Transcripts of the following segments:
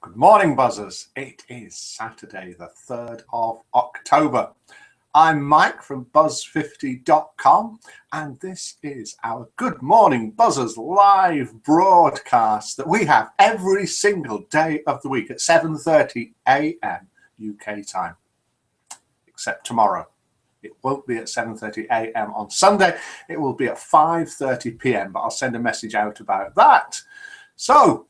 Good morning, buzzers. It is Saturday, the 3rd of October. I'm Mike from Buzz50.com, and this is our Good Morning Buzzers live broadcast that we have every single day of the week at 7:30 a.m. UK time, except tomorrow. It won't be at 7:30 a.m. on Sunday. It will be at 5:30 p.m., but I'll send a message out about that. So,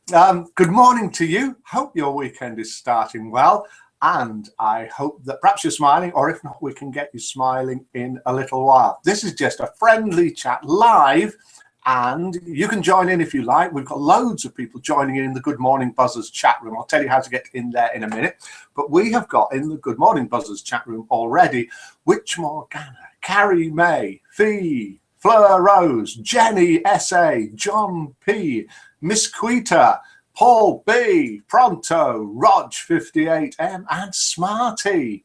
good morning to you. Hope your weekend is starting well, and I hope that perhaps you're smiling, or if not, we can get you smiling in a little while. This is just a friendly chat live, and you can join in if you like. We've got loads of people joining in the Good Morning Buzzers chat room. I'll tell you how to get in there in a minute. But we have got in the Good Morning Buzzers chat room already Witch Morgana, Carrie May, Fee, Fleur Rose, Jenny S.A., John P., Miss Quita, Paul B, Pronto, Rog58M, and Smarty.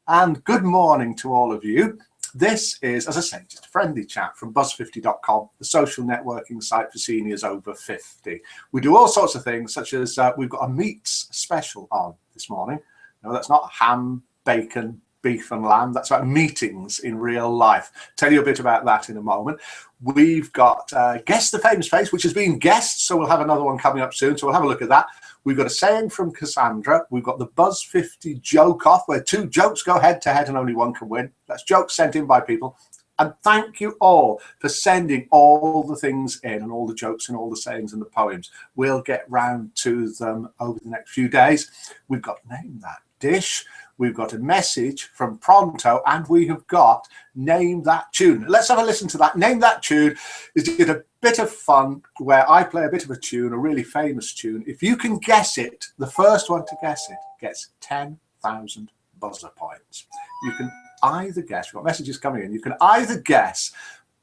And good morning to all of you. This is, as I say, just a friendly chat from Buzz50.com, the social networking site for seniors over 50. We do all sorts of things, such as we've got a meats special on this morning. No, that's not ham, bacon, beef and lamb. That's about meetings in real life. Tell you a bit about that in a moment. We've got Guess the Famous Face, which has been guessed, so we'll have another one coming up soon, so we'll have a look at that. We've got a saying from Cassandra. We've got the Buzz50 Joke-Off, where two jokes go head-to-head and only one can win. That's jokes sent in by people. And thank you all for sending all the things in, and all the jokes and all the sayings and the poems. We'll get round to them over the next few days. We've got Name That Dish. We've got a message from Pronto, and we have got Name That Tune. Let's have a listen to that. Name That Tune is a bit of fun where I play a bit of a tune, a really famous tune. If you can guess it, the first one to guess it gets 10,000 buzzer points. You can either guess, we've got messages coming in, you can either guess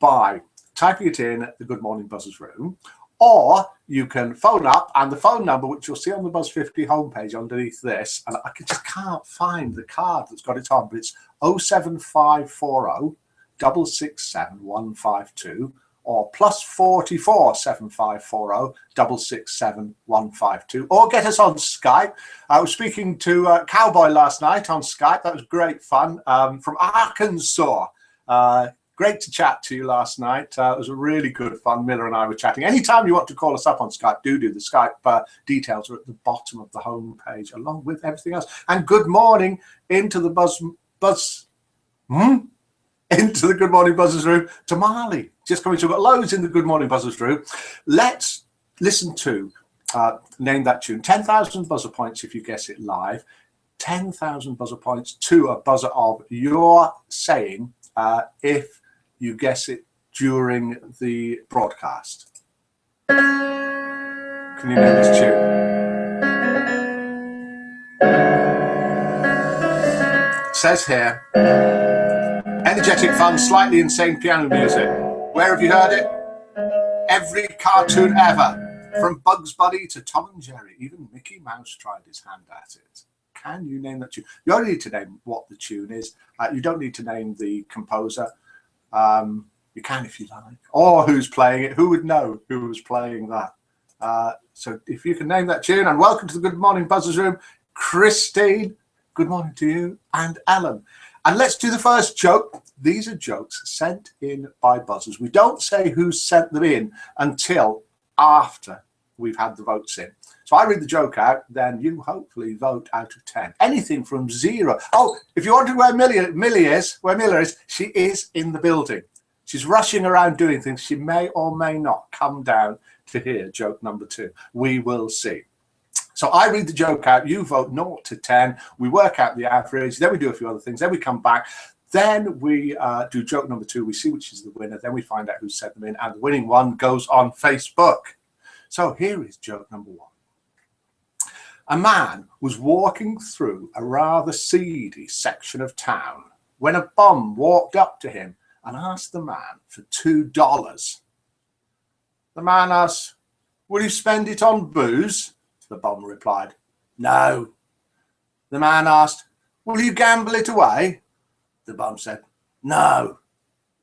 by typing it in the Good Morning Buzzers room, or you can phone up, and the phone number, which you'll see on the Buzz50 homepage underneath this, and I just can't find the card that's got it on, but it's 07540 667 152 or +44 7540 667 152, or get us on Skype. I was speaking to Cowboy last night on Skype. That was great fun, from Arkansas. Great to chat to you last night. It was a really good fun. Miller and I were chatting. Anytime you want to call us up on Skype, do. The Skype details are at the bottom of the homepage, along with everything else. And good morning into the into the Good Morning Buzzers room to Marley. Just coming through. We've got loads in the Good Morning Buzzers room. Let's listen to Name That Tune. 10,000 buzzer points if you guess it live. 10,000 buzzer points to a buzzer of your saying if you guess it during the broadcast. Can you name this tune? It says here, energetic, fun, slightly insane piano music. Where have you heard it? Every cartoon ever, from Bugs Bunny to Tom and Jerry. Even Mickey Mouse tried his hand at it. Can you name that tune? You only need to name what the tune is. You don't need to name the composer. You can if you like, or who's playing it. Who would know who was playing that? So if you can name that tune. And welcome to the Good Morning Buzzers room, Christine. Good morning to you, and Ellen. And let's do the first joke. These are jokes sent in by buzzers. We don't say who sent them in until after we've had the votes in. So I read the joke out, then you hopefully vote out of 10. Anything from 0. Oh, if you wonder where Miller is, she is in the building. She's rushing around doing things. She may or may not come down to hear joke number 2. We will see. So I read the joke out, you vote 0 to 10. We work out the average, then we do a few other things, then we come back. Then we do joke number 2. We see which is the winner. Then we find out who sent them in, and the winning one goes on Facebook. So here is joke number 1. A man was walking through a rather seedy section of town when a bum walked up to him and asked the man for $2. The man asked, "Will you spend it on booze?" The bum replied, "No." The man asked, "Will you gamble it away?" The bum said, "No."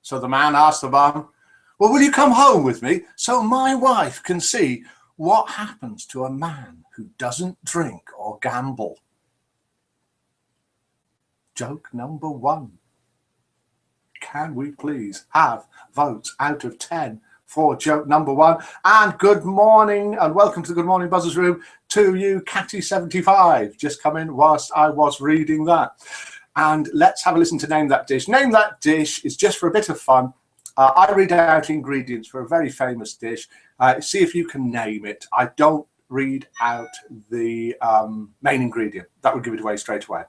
So the man asked the bum, "Well, will you come home with me so my wife can see What happens to a man who doesn't drink or gamble? Joke number 1. Can we please have votes out of 10 for joke number 1? And good morning and welcome to the Good Morning Buzzers room to you, Catty75. Just come in whilst I was reading that. And let's have a listen to Name That Dish. Name That Dish is just for a bit of fun. I read out ingredients for a very famous dish. See if you can name it. I don't read out the main ingredient. That would give it away straight away.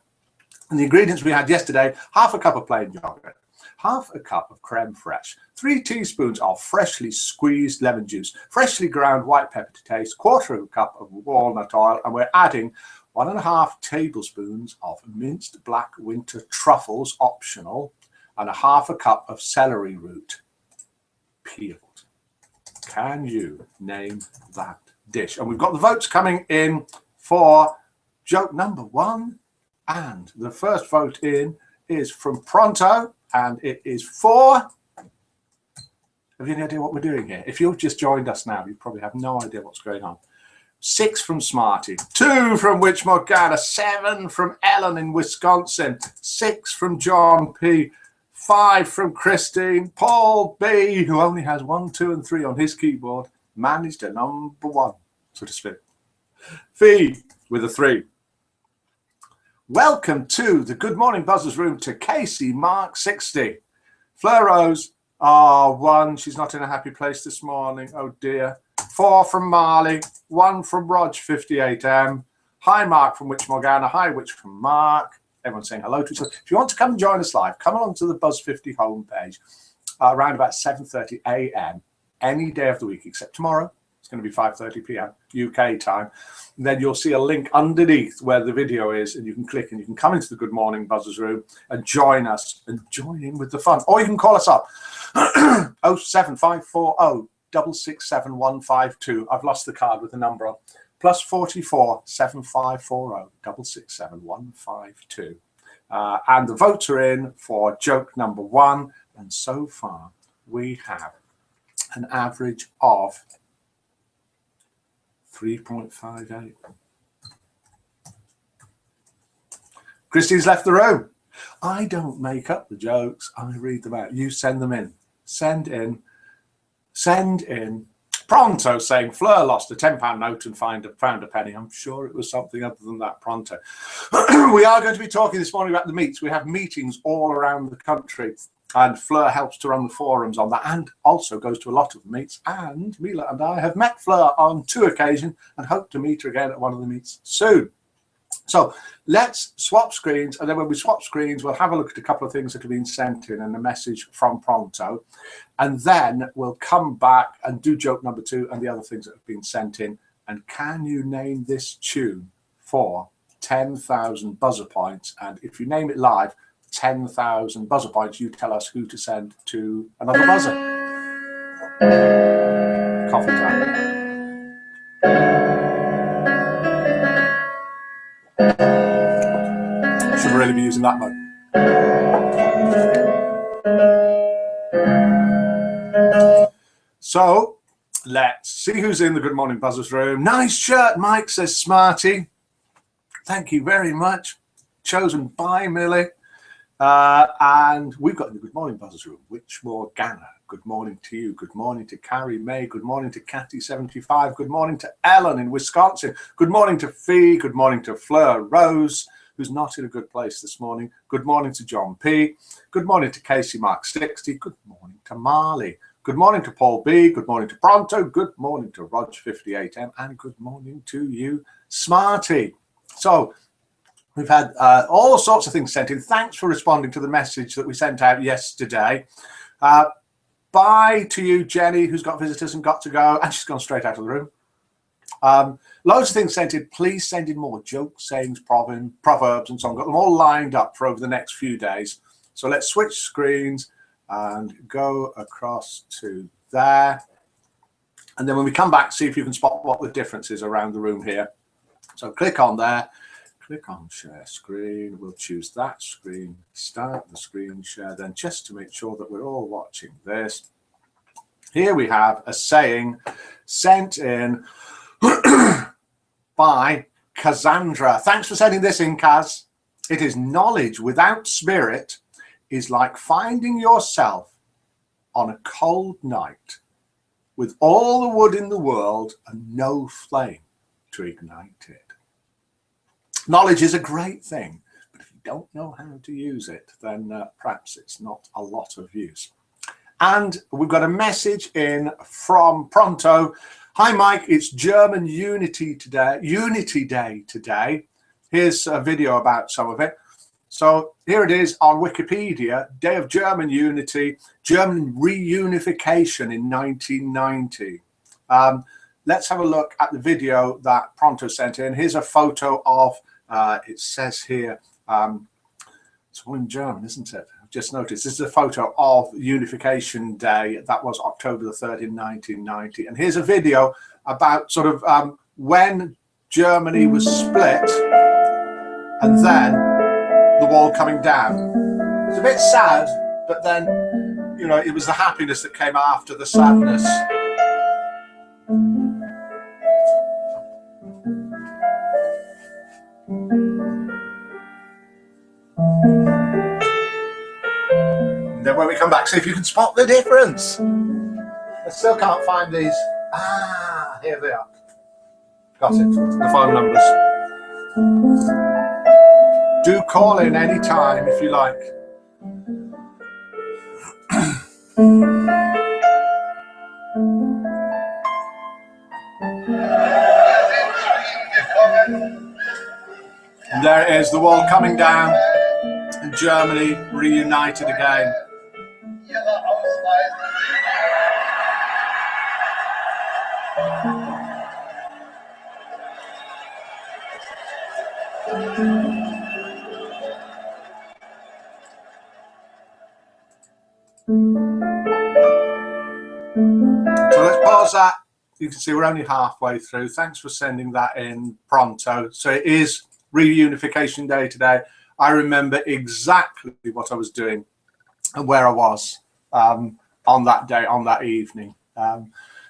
And the ingredients we had yesterday: half a cup of plain yogurt, half a cup of creme fraiche, 3 teaspoons of freshly squeezed lemon juice, freshly ground white pepper to taste, 1/4 cup of walnut oil, and we're adding 1.5 tablespoons of minced black winter truffles, optional, and 1/2 cup of celery root, peeled. Can you name that dish? And we've got the votes coming in for joke number 1. And the first vote in is from Pronto, and it is for... Have you any idea what we're doing here? If you've just joined us now, you probably have no idea what's going on. 6 from Smarty, 2 from Witch Morgana, 7 from Ellen in Wisconsin, 6 from John P, 5 from Christine. Paul B, who only has 1, 2, and 3 on his keyboard, managed a number 1, so to speak. Fee with a 3. Welcome to the Good Morning Buzzers room to Casey Mark 60. Fleur Rose, 1. She's not in a happy place this morning. Oh dear. 4 from Marley, 1 from Buzz50 Hi Mark from Witch Morgana. Hi Witch from Mark. Everyone's saying hello to each other. If you want to come and join us live, come along to the Buzz50 homepage around about 7:30 a.m. any day of the week except tomorrow. It's going to be 5:30 p.m. UK time. And then you'll see a link underneath where the video is, and you can click and you can come into the Good Morning Buzzers room and join us and join in with the fun. Or you can call us up 07540 667 152. I've lost the card with the number on. +44 7540 667 152. And the votes are in for joke number 1. And so far we have an average of 3.58. Christy's left the room. I don't make up the jokes. I read them out. You send them in. Send in. Send in. Pronto saying Fleur lost a £10 note and found a penny. I'm sure it was something other than that, Pronto. We are going to be talking this morning about the meets. We have meetings all around the country, and Fleur helps to run the forums on that and also goes to a lot of the meets. And Mila and I have met Fleur on 2 occasions and hope to meet her again at one of the meets soon. So let's swap screens, and then when we swap screens, we'll have a look at a couple of things that have been sent in and a message from Pronto. And then we'll come back and do joke number 2 and the other things that have been sent in. And can you name this tune for 10,000 buzzer points? And if you name it live, 10,000 buzzer points, you tell us who to send to another buzzer. Coffee time. Should really be using that mode. So let's see who's in the Good Morning Buzzers room. Nice shirt, Mike, says Smarty. Thank you very much. Chosen by Millie. And we've got in the Good Morning Buzzers room Witch Morgana. Good morning to you. Good morning to Carrie May. Good morning to Catty75. Good morning to Ellen in Wisconsin. Good morning to Fee. Good morning to Fleur Rose, who's not in a good place this morning. Good morning to John P. Good morning to Casey Mark 60. Good morning to Marley. Good morning to Paul B. Good morning to Pronto. Good morning to Rog58M. And good morning to you, Smarty. So we've had all sorts of things sent in. Thanks for responding to the message that we sent out yesterday. Bye to you, Jenny, who's got visitors and got to go. And she's gone straight out of the room. Loads of things sent in. Please send in more jokes, sayings, proverbs, and so on. Got them all lined up for over the next few days. So let's switch screens and go across to there. And then when we come back, see if you can spot what the difference is around the room here. So click on there. Click on share screen. We'll choose that screen. Start the screen share. Then just to make sure that we're all watching this. Here we have a saying sent in by Cassandra. Thanks for sending this in, Kaz. It is knowledge without spirit is like finding yourself on a cold night with all the wood in the world and no flame to ignite it. Knowledge is a great thing, but if you don't know how to use it, then perhaps it's not a lot of use. And we've got a message in from Pronto. Hi, Mike, it's German Unity Day today. Here's a video about some of it. So here it is on Wikipedia, Day of German Unity, German reunification in 1990. Let's have a look at the video that Pronto sent in. Here's a photo of, it says here, it's all in German, isn't it? I've just noticed. This is a photo of Unification Day. That was October the 3rd in 1990. And here's a video about sort of when Germany was split and then the wall coming down. It's a bit sad, but then, you know, it was the happiness that came after the sadness. And then when we come back, see if you can spot the difference. I still can't find these. Ah, here they are. Got it, the phone numbers. Do call in any time if you like. And there it is, the wall coming down and Germany reunited again. So let's pause that. You can see we're only halfway through. Thanks for sending that in, Pronto. So it is Reunification Day today. I remember exactly what I was doing and where I was on that day, on that evening.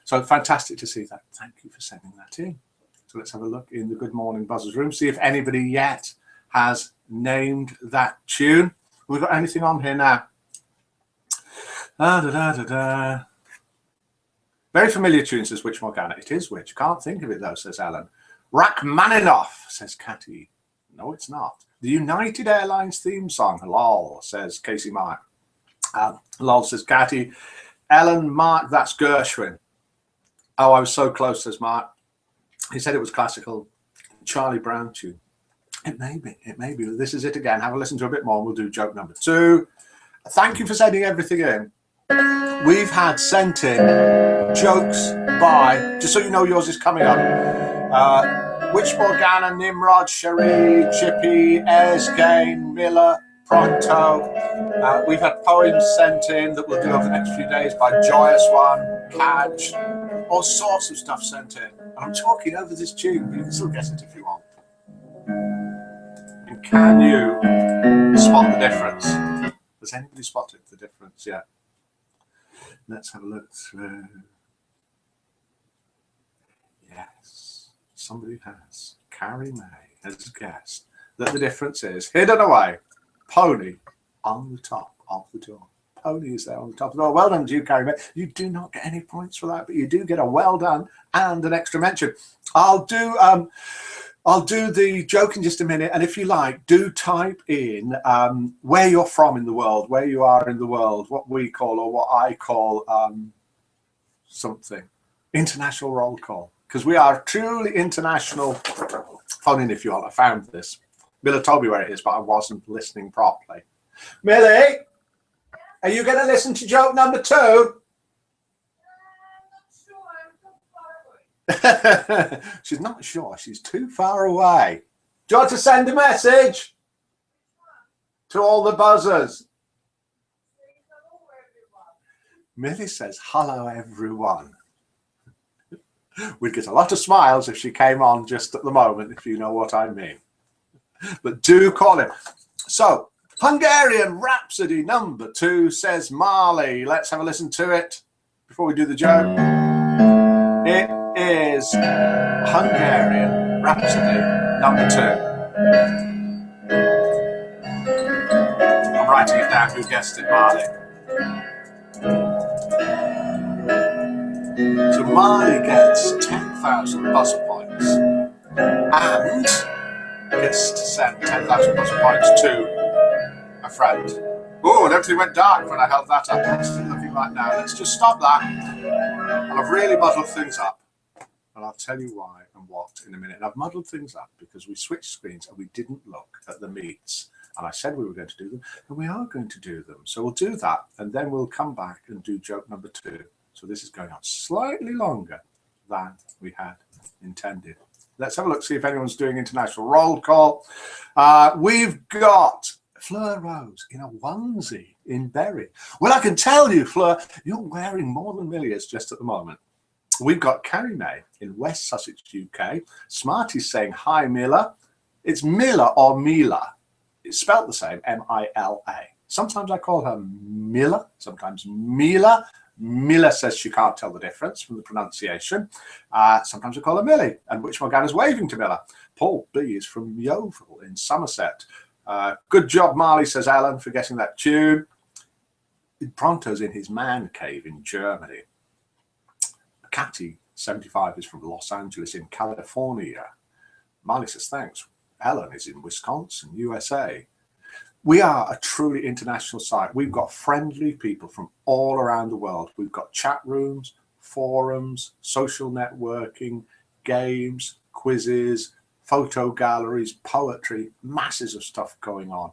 So fantastic to see that. Thank you for sending that in. So let's have a look in the Good Morning Buzzers room, see if anybody yet has named that tune. We've got anything on here now? Very familiar tune, says Which Morgana. It is Which. Can't think of it though, says Ellen. Rachmaninoff, says Catty. No, it's not. The United Airlines theme song. Lol, says Casey Mark. Lol, says Catty. Ellen, Mark, that's Gershwin. Oh, I was so close, says Mark. He said it was classical. Charlie Brown tune. It may be. It may be. This is it again. Have a listen to a bit more and we'll do joke number 2. Thank you for sending everything in. We've had sent in jokes by, just so you know yours is coming up, Witch Morgana, Nimrod, Cherie, Chippy, Ayers Gain, Miller, Pronto. We've had poems sent in that we'll do over the next few days by Joyous One, Cadge, all sorts of stuff sent in. And I'm talking over this tune, but you can still guess it if you want. And can you spot the difference? Has anybody spotted the difference yet? Let's have a look through. Yes, somebody has. Carrie May has guessed that the difference is hidden away. Pony on the top of the door. Pony is there on the top of the door. Well done to you, Carrie May. You do not get any points for that, but you do get a well done and an extra mention. I'll do the joke in just a minute, and if you like, do type in where you're from in the world, where you are in the world, what we call or what I call something. International roll call, because we are truly international. Phone in if you want. I found this. Miller told me where it is, but I wasn't listening properly. Millie, are you going to listen to joke number 2? She's not sure. She's too far away. Do you want to send a message to all the buzzers? Millie says, hello, everyone. We'd get a lot of smiles if she came on just at the moment, if you know what I mean. But do call it. So, Hungarian Rhapsody number 2, says Marley. Let's have a listen to it before we do the joke. It is Hungarian Rhapsody number 2. I'm writing it down. Who guessed it, Marley? So Marley gets 10,000 buzzer points and gets to send 10,000 buzzer points to a friend. Oh, and everything went dark when I held that up. What's it looking like now? Let's just stop that. And I've really muddled things up. And I'll tell you why and what in a minute. And I've muddled things up because we switched screens and we didn't look at the meets. And I said we were going to do them, and we are going to do them. So we'll do that, and then we'll come back and do joke number 2. So this is going on slightly longer than we had intended. Let's have a look, see if anyone's doing international roll call. We've got Fleur Rose in a onesie in Berry. Well, I can tell you, Fleur, you're wearing more than Milliers just at the moment. We've got Carrie May in West Sussex, UK. Smarty's saying, hi, Mila. It's Mila or Mila. It's spelt the same, M-I-L-A. Sometimes I call her Mila, sometimes Mila. Mila says she can't tell the difference from the pronunciation. Sometimes I call her Millie, and Witch Morgana's waving to Miller. Paul B is from Yeovil in Somerset. Good job, Marley, says Alan, for getting that tune. Pronto's in his man cave in Germany. Catty, 75, is from Los Angeles in California. Marley says, thanks. Ellen is in Wisconsin, USA. We are a truly international site. We've got friendly people from all around the world. We've got chat rooms, forums, social networking, games, quizzes, photo galleries, poetry, masses of stuff going on.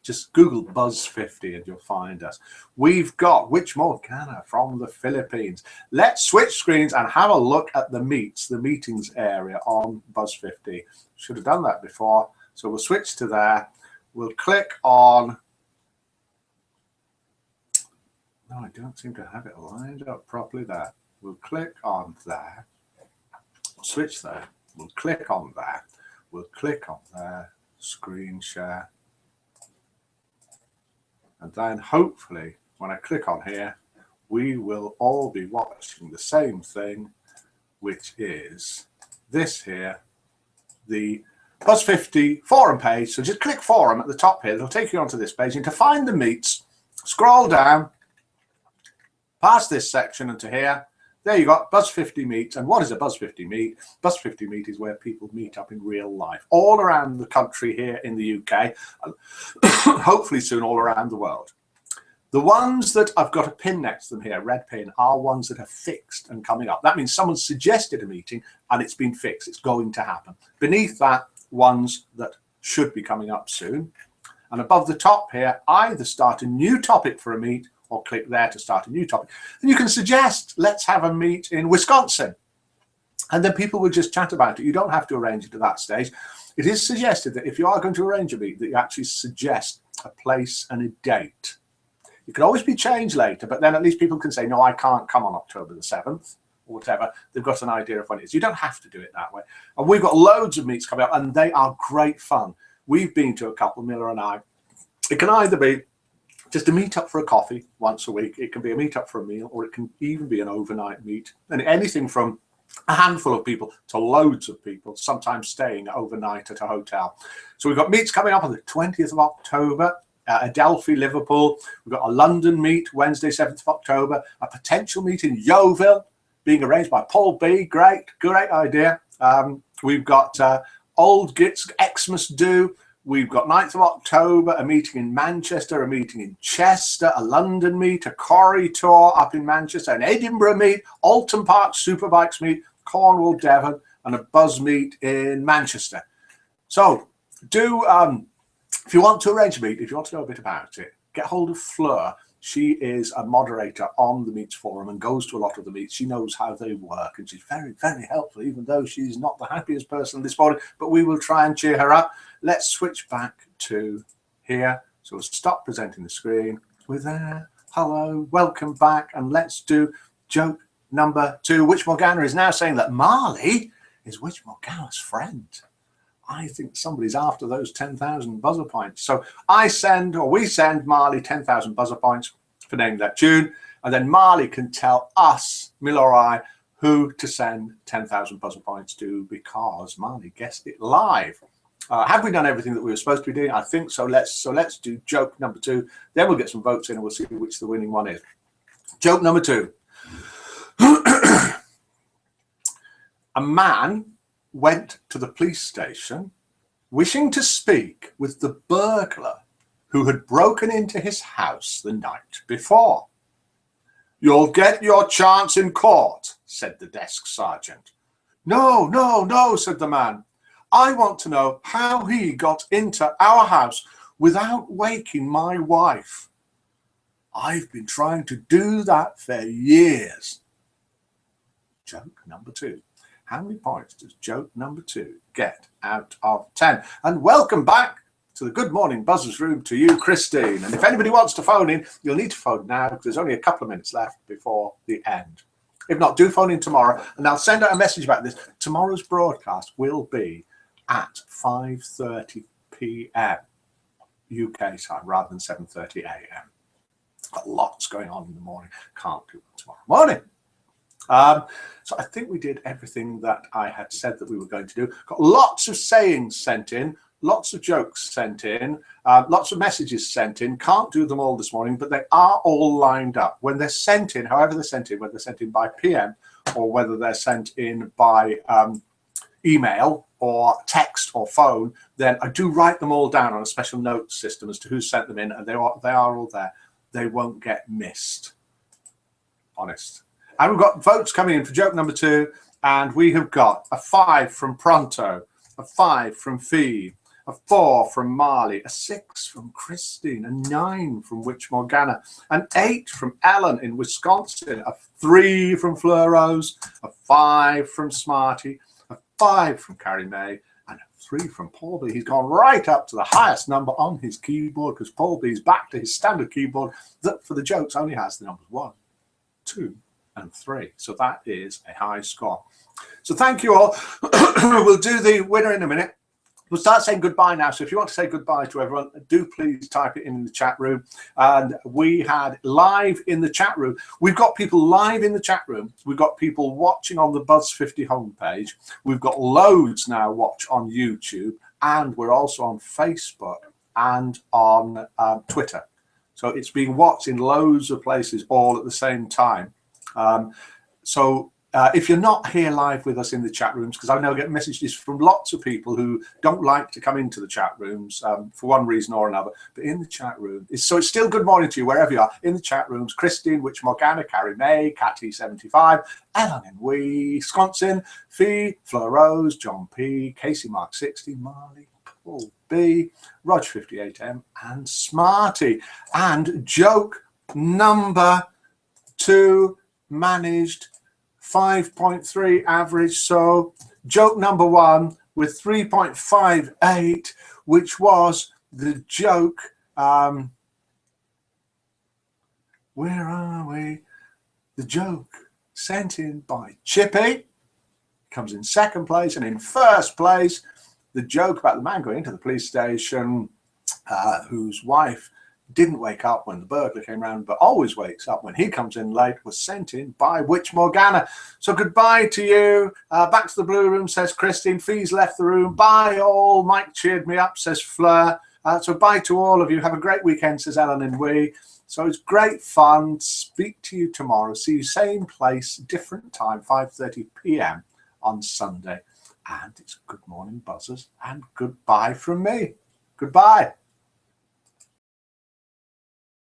Just Google Buzz50 and you'll find us. We've got Witch Morgana from the Philippines. Let's switch screens and have a look at the meetings area on Buzz50. Should have done that before. So we'll switch to there. We'll click on. No, I don't seem to have it lined up properly there. We'll click on there. Switch there. We'll click on there. We'll click on there. Screen share. And then hopefully when I click on here, we will all be watching the same thing, which is this here, the Buzz50 forum page. So just click forum at the top here. It'll take you onto this page. And to find the meets, scroll down past this section and to here. There you got Buzz50 meets. And what is a Buzz50 meet? Buzz50 meet is where people meet up in real life all around the country here in the UK, and hopefully soon all around the world. The ones that I've got a pin next to them here, red pin, are ones that are fixed and coming up. That means someone suggested a meeting and it's been fixed. It's going to happen. Beneath that, ones that should be coming up soon. And above the top here, either start a new topic for a meet or click there to start a new topic. And you can suggest, let's have a meet in Wisconsin. And then people will just chat about it. You don't have to arrange it at that stage. It is suggested that if you are going to arrange a meet, that you actually suggest a place and a date. It can always be changed later, but then at least people can say, no, I can't come on October the 7th or whatever. They've got an idea of when it is. You don't have to do it that way. And we've got loads of meets coming up, and they are great fun. We've been to a couple, Miller and I. It can either be just a meet up for a coffee once a week. It can be a meet up for a meal, or it can even be an overnight meet. And anything from a handful of people to loads of people, sometimes staying overnight at a hotel. So we've got meets coming up on the 20th of October. Adelphi, Liverpool. We've got a London meet, Wednesday, 7th of October. A potential meet in Yeovil being arranged by Paul B. Great idea. We've got Old Gits, Xmas Do. We've got 9th of October, a meeting in Manchester, a meeting in Chester, a London meet, a Corrie tour up in Manchester, an Edinburgh meet, Alton Park Superbikes meet, Cornwall, Devon, and a Buzz meet in Manchester. So do, if you want to arrange a meet, if you want to know a bit about it, get hold of Fleur. She is a moderator on the Meets Forum and goes to a lot of the meets. She knows how they work, and she's very, very helpful, even though she's not the happiest person this morning, but we will try and cheer her up. Let's switch back to here. So we'll stop presenting the screen. We're there. Hello, welcome back, and let's do joke number 2. Witch Morgana is now saying that Marley is Witch Morgana's friend. I think somebody's after those 10,000 buzzer points. So we send Marley 10,000 buzzer points for naming that tune. And then Marley can tell us, Mil or I, who to send 10,000 buzzer points to because Marley guessed it live. Have we done everything that we were supposed to be doing? I think so. Let's do joke number 2. Then we'll get some votes in and we'll see which the winning one is. Joke number 2. A man went to the police station wishing to speak with the burglar who had broken into his house the night before. "You'll get your chance in court," said the desk sergeant. "No, no, no," said the man. "I want to know how he got into our house without waking my wife. I've been trying to do that for years." Joke number 2. How many points does joke number 2 get out of 10? And welcome back to the Good Morning Buzzers room to you, Christine. And if anybody wants to phone in, you'll need to phone now because there's only a couple of minutes left before the end. If not, do phone in tomorrow and I'll send out a message about this. Tomorrow's broadcast will be at 5:30 p.m. UK time rather than 7:30 a.m. Got lots going on in the morning. Can't do it tomorrow morning. So I think we did everything that I had said that we were going to do. Got lots of sayings sent in, lots of jokes sent in, lots of messages sent in. Can't do them all this morning, but they are all lined up. When they're sent in, however they're sent in, whether they're sent in by PM or whether they're sent in by email or text or phone, then I do write them all down on a special note system as to who sent them in, and they are all there. They won't get missed. Honest. And we've got votes coming in for joke number 2, and we have got a 5 from Pronto, a 5 from Fee, a 4 from Marley, a 6 from Christine, a 9 from Witch Morgana, an 8 from Ellen in Wisconsin, a 3 from Fleur Rose, a 5 from Smarty, a 5 from Carrie May, and a 3 from Paul B. He's gone right up to the highest number on his keyboard because Paul B's back to his standard keyboard that for the jokes only has the numbers 1, 2, and 3. So that is a high score. So thank you all. We'll do the winner in a minute. We'll start saying goodbye now. So if you want to say goodbye to everyone, do please type it in the chat room. And we had live in the chat room. We've got people live in the chat room. We've got people watching on the Buzz50 homepage. We've got loads now watch on YouTube. And we're also on Facebook and on Twitter. So it's being watched in loads of places all at the same time. If you're not here live with us in the chat rooms, because I know I get messages from lots of people who don't like to come into the chat rooms for one reason or another, but in the chat room, so it's still good morning to you wherever you are. In the chat rooms, Christine, Witch Morgana, Carrie May, Catty75, Ellen in Wisconsin, Fee, Fleur Rose, John P, Casey Mark 60, Marley, Paul B, Roger 58M, and Smarty. And joke number 2 managed 5.3 average. So joke number 1 with 3.58, which was the joke. Where are we? The joke sent in by Chippy comes in 2nd place, and in 1st place, the joke about the man going into the police station whose wife didn't wake up when the burglar came round, but always wakes up when he comes in late, was sent in by Witch Morgana. So goodbye to you. Back to the blue room, says Christine. Fee's left the room. Bye all. Mike cheered me up, says Fleur. So bye to all of you. Have a great weekend, says Ellen and Wee. So it's great fun. Speak to you tomorrow. See you same place, different time, 5:30 p.m. on Sunday. And it's Good Morning Buzzers and goodbye from me. Goodbye.